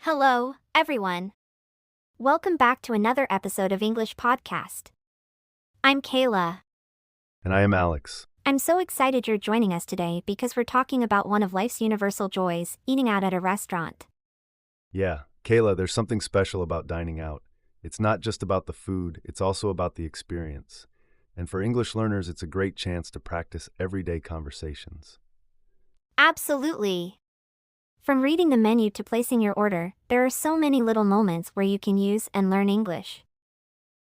Hello, everyone. Welcome back to another episode of English Podcast. I'm Kayla. And I am Alex. I'm so excited you're joining us today because we're talking about one of life's universal joys, eating out at a restaurant. Yeah, Kayla, there's something special about dining out. It's not just about the food, it's also about the experience. And for English learners, it's a great chance to practice everyday conversations. Absolutely. From reading the menu to placing your order, there are so many little moments where you can use and learn English.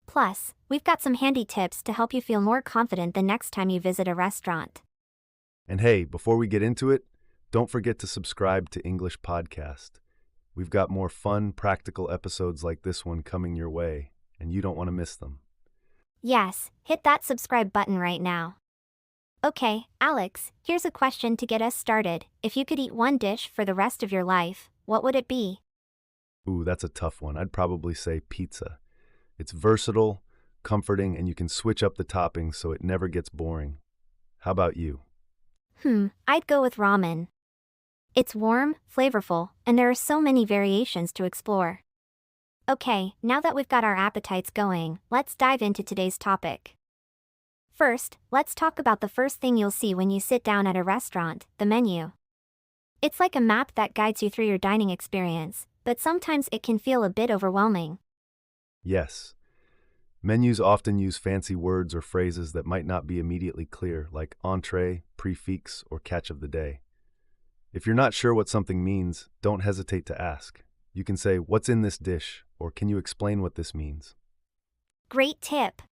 Plus, we've got some handy tips to help you feel more confident the next time you visit a restaurant. And hey, before we get into it, don't forget to subscribe to English Podcast. We've got more fun, practical episodes like this one coming your way, and you don't want to miss them. Yes, hit that subscribe button right now. Okay, Alex, here's a question to get us started. If you could eat one dish for the rest of your life, what would it be? Ooh, that's a tough one. I'd probably say pizza. It's versatile, comforting, and you can switch up the toppings so it never gets boring. How about you? I'd go with ramen. It's warm, flavorful, and there are so many variations to explore. Okay, now that we've got our appetites going, let's dive into today's topic. First, let's talk about the first thing you'll see when you sit down at a restaurant, the menu. It's like a map that guides you through your dining experience, but sometimes it can feel a bit overwhelming. Yes. Menus often use fancy words or phrases that might not be immediately clear, like entree, prefix, or catch of the day. If you're not sure what something means, don't hesitate to ask. You can say, "What's in this dish?" or "Can you explain what this means?" Great tip!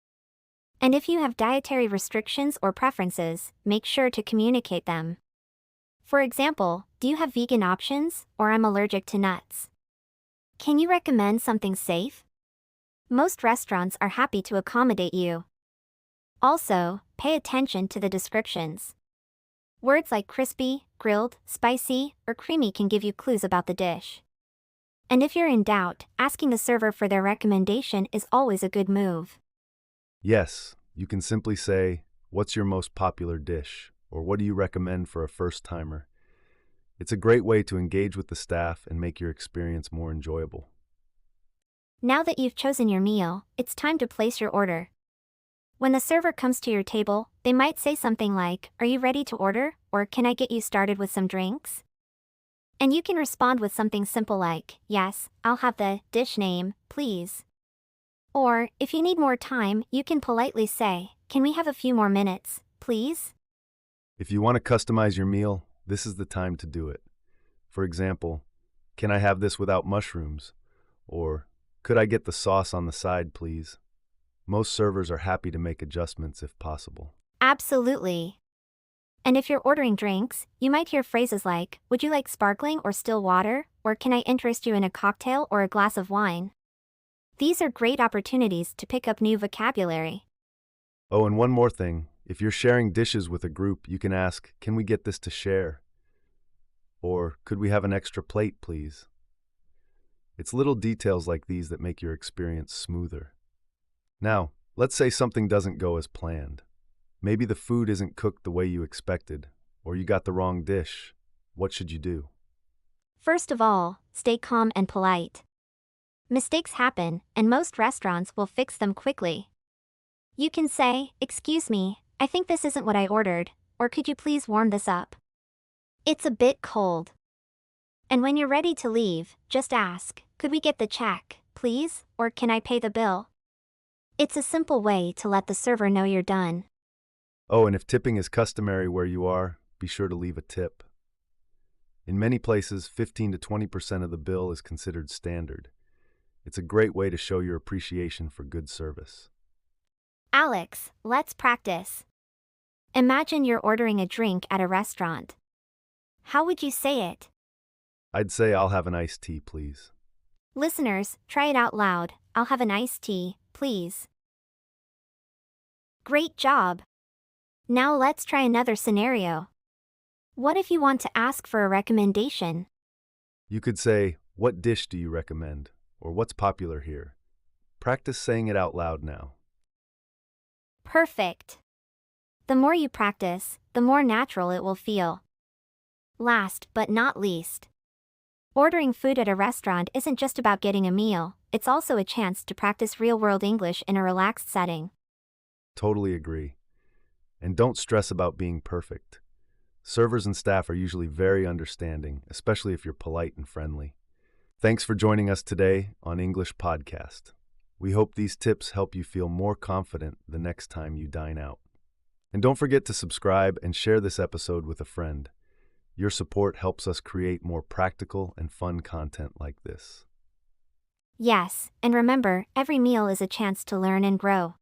And if you have dietary restrictions or preferences, make sure to communicate them. For example, do you have vegan options, or I'm allergic to nuts? Can you recommend something safe? Most restaurants are happy to accommodate you. Also, pay attention to the descriptions. Words like crispy, grilled, spicy, or creamy can give you clues about the dish. And if you're in doubt, asking the server for their recommendation is always a good move. Yes, you can simply say, "What's your most popular dish?" or "What do you recommend for a first-timer?" It's a great way to engage with the staff and make your experience more enjoyable. Now that you've chosen your meal, it's time to place your order. When the server comes to your table, they might say something like, "Are you ready to order?" or "Can I get you started with some drinks?" And you can respond with something simple like, "Yes, I'll have the dish name, please." Or, if you need more time, you can politely say, "Can we have a few more minutes, please?" If you want to customize your meal, this is the time to do it. For example, "Can I have this without mushrooms?" or "Could I get the sauce on the side, please?" Most servers are happy to make adjustments if possible. Absolutely. And if you're ordering drinks, you might hear phrases like, "Would you like sparkling or still water?" or "Can I interest you in a cocktail or a glass of wine?" These are great opportunities to pick up new vocabulary. Oh, and one more thing. If you're sharing dishes with a group, you can ask, "Can we get this to share?" Or, "Could we have an extra plate, please?" It's little details like these that make your experience smoother. Now, let's say something doesn't go as planned. Maybe the food isn't cooked the way you expected, or you got the wrong dish. What should you do? First of all, stay calm and polite. Mistakes happen, and most restaurants will fix them quickly. You can say, "Excuse me, I think this isn't what I ordered," or "Could you please warm this up? It's a bit cold." And when you're ready to leave, just ask, "Could we get the check, please?" or "Can I pay the bill?" It's a simple way to let the server know you're done. Oh, and if tipping is customary where you are, be sure to leave a tip. In many places, 15 to 20% of the bill is considered standard. It's a great way to show your appreciation for good service. Alex, let's practice. Imagine you're ordering a drink at a restaurant. How would you say it? I'd say, "I'll have an iced tea, please." Listeners, try it out loud. "I'll have an iced tea, please." Great job! Now let's try another scenario. What if you want to ask for a recommendation? You could say, "What dish do you recommend?" or "What's popular here?" Practice saying it out loud now. Perfect! The more you practice, the more natural it will feel. Last but not least, Ordering food at a restaurant isn't just about getting a meal, it's also a chance to practice real-world English in a relaxed setting. Totally agree. And don't stress about being perfect. Servers and staff are usually very understanding, especially if you're polite and friendly. Thanks for joining us today on English Podcast. We hope these tips help you feel more confident the next time you dine out. And don't forget to subscribe and share this episode with a friend. Your support helps us create more practical and fun content like this. Yes, and remember, every meal is a chance to learn and grow.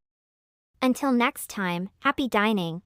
Until next time, happy dining.